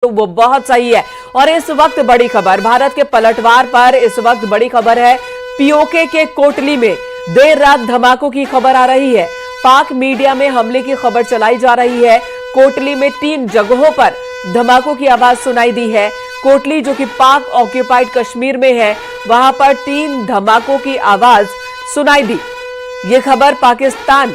तो वो बहुत सही है। और इस वक्त बड़ी खबर, भारत के पलटवार पर इस वक्त बड़ी खबर है। पीओके के कोटली में देर रात धमाकों की खबर आ रही है। पाक मीडिया में हमले की खबर चलाई जा रही है। कोटली में 3 जगहों पर धमाकों की आवाज सुनाई दी है। कोटली जो कि पाक ऑक्यूपाइड कश्मीर में है, वहां पर 3 धमाकों की आवाज सुनाई दी। ये खबर पाकिस्तान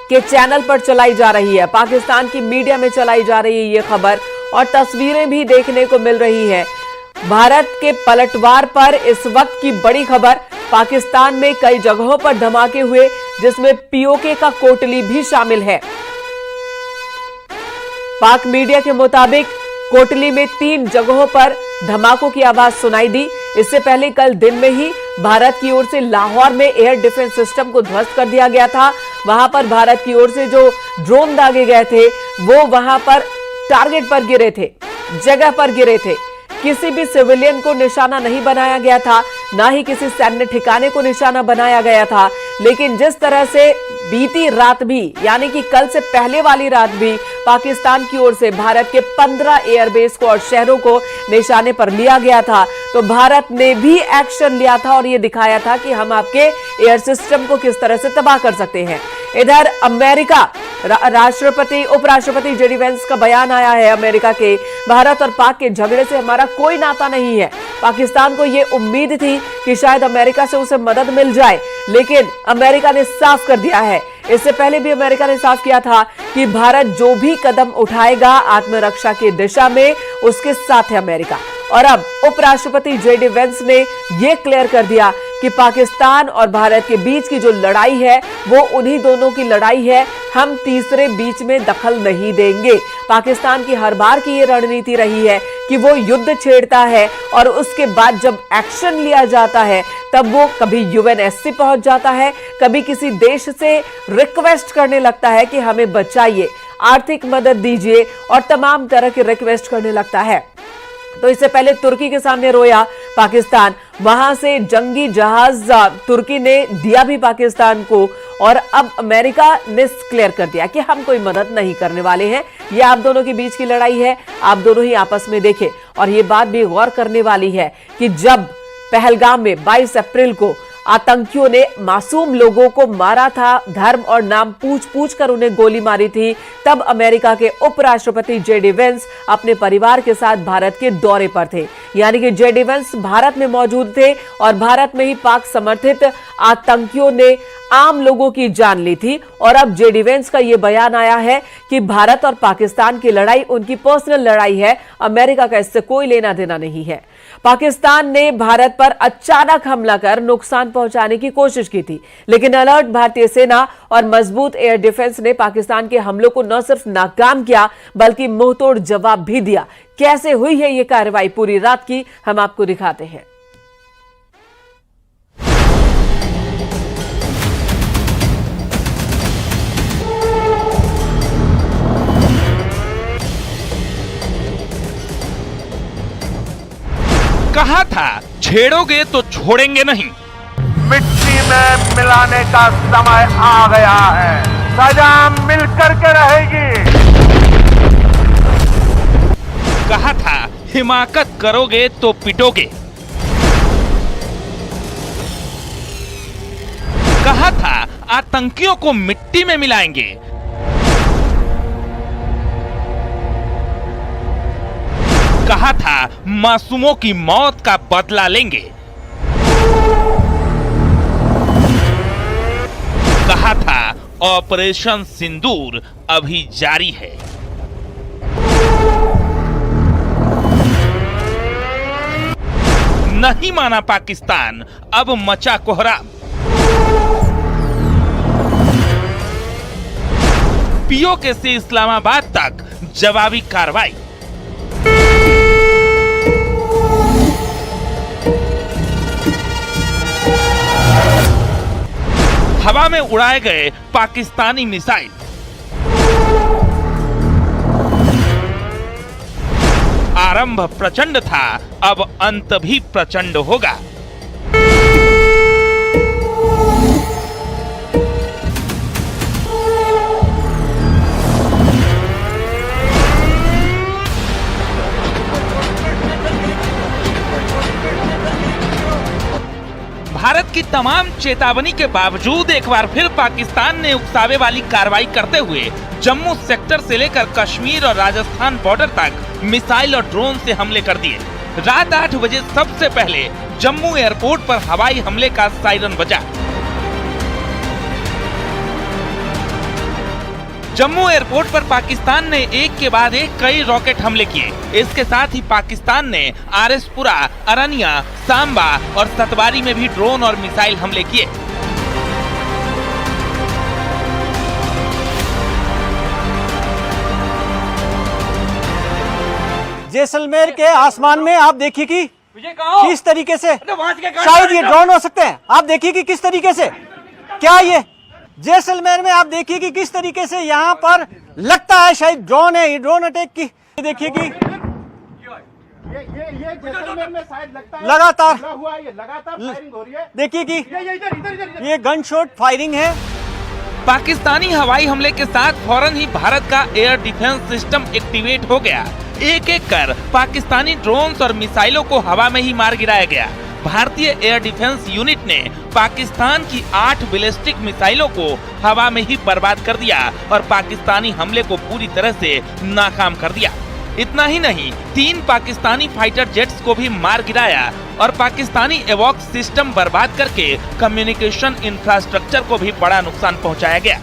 के चैनल पर चलाई जा रही है, पाकिस्तान की मीडिया में चलाई जा रही है ये खबर, और तस्वीरें भी देखने को मिल रही है। भारत के पलटवार पर इस वक्त की बड़ी खबर, पाकिस्तान में कई जगहों पर धमाके हुए जिसमें पीओके का कोटली भी शामिल है। पाक मीडिया के मुताबिक कोटली में 3 जगहों पर धमाकों की आवाज सुनाई दी। इससे पहले कल दिन में ही भारत की ओर से लाहौर में एयर डिफेंस सिस्टम को ध्वस्त कर दिया गया था। वहां पर भारत की ओर से जो ड्रोन दागे गए थे वो वहां पर टारगेट पर गिरे थे, जगह पर गिरे थे। किसी भी सिविलियन को निशाना नहीं बनाया गया था, ना ही किसी सैन्य ठिकाने को निशाना बनाया गया था। लेकिन जिस तरह से बीती रात भी, यानी कि कल से पहले वाली रात भी, पाकिस्तान की ओर से भारत के 15 एयरबेस को और शहरों को निशाने पर लिया गया था, तो भारत ने भी एक्शन लिया था और यह दिखाया था कि हम आपके एयर सिस्टम को किस तरह से तबाह कर सकते हैं। इधर अमेरिका राष्ट्रपति उपराष्ट्रपति जेडी वेंस का बयान आया है अमेरिका के, भारत और पाक के झगड़े से हमारा कोई नाता नहीं है। पाकिस्तान को यह उम्मीद थी कि शायद अमेरिका से उसे मदद मिल जाए, लेकिन अमेरिका ने साफ कर दिया है। इससे पहले भी अमेरिका ने साफ किया था कि भारत जो भी कदम उठाएगा आत्मरक्षा की दिशा में, उसके साथ है अमेरिका। और अब उपराष्ट्रपति जेडी वेंस ने यह क्लियर कर दिया कि पाकिस्तान और भारत के बीच की जो लड़ाई है वो उन्हीं दोनों की लड़ाई है, हम तीसरे बीच में दखल नहीं देंगे। पाकिस्तान की हर बार की ये रणनीति रही है कि वो युद्ध छेड़ता है और उसके बाद जब एक्शन लिया जाता है तब वो कभी यूएनएससी पहुंच जाता है, कभी किसी देश से रिक्वेस्ट करने लगता है कि हमें बचाइए, आर्थिक मदद दीजिए, और तमाम तरह की रिक्वेस्ट करने लगता है। तो इससे पहले तुर्की के सामने रोया पाकिस्तान, वहां से जंगी जहाज तुर्की ने दिया भी पाकिस्तान को, और अब अमेरिका ने क्लियर कर दिया कि हम कोई मदद नहीं करने वाले हैं, ये आप दोनों के बीच की लड़ाई है, आप दोनों ही आपस में देखें। और ये बात भी गौर करने वाली है कि जब पहलगाम में 22 अप्रैल को आतंकियों ने मासूम लोगों को मारा था, धर्म और नाम पूछ पूछ कर उन्हें गोली मारी थी, तब अमेरिका के उपराष्ट्रपति जेडी वेंस अपने परिवार के साथ भारत के दौरे पर थे। यानी कि जेडी वेंस भारत में मौजूद थे और भारत में ही पाक समर्थित आतंकियों ने आम लोगों की जान ली थी। और अब जेडी वेंस का यह बयान आया है कि भारत और पाकिस्तान की लड़ाई उनकी पर्सनल लड़ाई है, अमेरिका का इससे कोई लेना देना नहीं है। पाकिस्तान ने भारत पर अचानक हमला कर नुकसान पहुंचाने की कोशिश की थी, लेकिन अलर्ट भारतीय सेना और मजबूत एयर डिफेंस ने पाकिस्तान के हमलों को न सिर्फ नाकाम किया बल्कि मुंहतोड़ जवाब भी दिया। कैसे हुई है यह कार्रवाई पूरी रात की, हम आपको दिखाते हैं। कहा था छेड़ोगे तो छोड़ेंगे नहीं। मिट्टी में मिलाने का समय आ गया है, सजा मिलकर के रहेगी। कहा था हिमाकत करोगे तो पिटोगे। कहा था आतंकियों को मिट्टी में मिलाएंगे। कहा था मासूमों की मौत का बदला लेंगे। कहा था ऑपरेशन सिंदूर अभी जारी है। नहीं माना पाकिस्तान, अब मचा कोहराम। पीओके से इस्लामाबाद तक जवाबी कार्रवाई। हवा में उड़ाए गए पाकिस्तानी मिसाइल। आरंभ प्रचंड था, अब अंत भी प्रचंड होगा। भारत की तमाम चेतावनी के बावजूद एक बार फिर पाकिस्तान ने उकसावे वाली कार्रवाई करते हुए जम्मू सेक्टर से लेकर कश्मीर और राजस्थान बॉर्डर तक मिसाइल और ड्रोन से हमले कर दिए। रात 8 बजे सबसे पहले जम्मू एयरपोर्ट पर हवाई हमले का सायरन बजा। जम्मू एयरपोर्ट पर पाकिस्तान ने एक के बाद एक कई रॉकेट हमले किए। इसके साथ ही पाकिस्तान ने आरएसपुरा, अरनिया, सांबा और सतवारी में भी ड्रोन और मिसाइल हमले किए। जैसलमेर के आसमान में आप देखिए कि किस तरीके से शायद ये ड्रोन हो सकते हैं। आप देखिए कि किस तरीके से क्या ये जैसलमेर में आप देखिए कि किस तरीके से यहाँ पर लगता है शायद ड्रोन है। ये ड्रोन अटैक की देखिए कि ये जैसलमेर में शायद लगता है लगातार हुआ है, लगातार फायरिंग हो रही है। देखिए कि इधर ये गन शॉट फायरिंग है। पाकिस्तानी हवाई हमले के साथ फौरन ही भारत का एयर डिफेंस सिस्टम एक्टिवेट हो गया। एक एक कर पाकिस्तानी ड्रोन्स और मिसाइलों को हवा में ही मार गिराया गया। भारतीय एयर डिफेंस यूनिट ने पाकिस्तान की 8 बैलिस्टिक मिसाइलों को हवा में ही बर्बाद कर दिया और पाकिस्तानी हमले को पूरी तरह से नाकाम कर दिया। इतना ही नहीं, 3 पाकिस्तानी फाइटर जेट्स को भी मार गिराया और पाकिस्तानी एवॉक सिस्टम बर्बाद करके कम्युनिकेशन इंफ्रास्ट्रक्चर को भी बड़ा नुकसान पहुंचाया गया।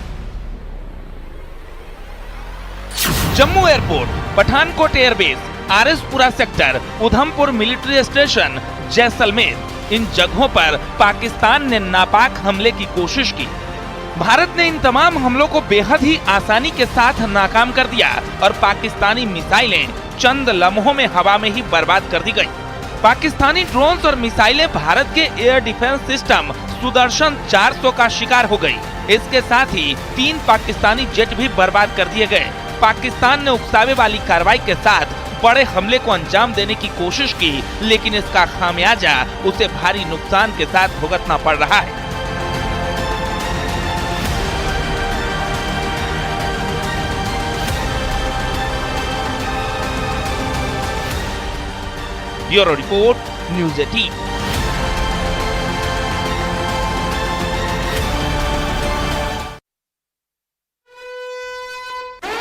Jammu airport, Pathankot airbase, RS Pura sector, Udhampur military station, Jaisalmer, इन जगहों पर पाकिस्तान ने नापाक हमले की कोशिश की। भारत ने इन तमाम हमलों को बेहद ही आसानी के साथ नाकाम कर दिया और पाकिस्तानी मिसाइलें चंद लम्हों में हवा में ही बर्बाद कर दी गई। पाकिस्तानी ड्रोन्स और मिसाइलें भारत के एयर डिफेंस सिस्टम सुदर्शन 400 का शिकार हो गई। इसके साथ ही 3 पाकिस्तानी जेट भी बर्बाद कर दिए गए। पाकिस्तान ने उकसावे वाली कार्रवाई के साथ बड़े हमले को अंजाम देने की कोशिश की, लेकिन इसका खामियाजा उसे भारी नुकसान के साथ भुगतना पड़ रहा है। Bureau report, news 18।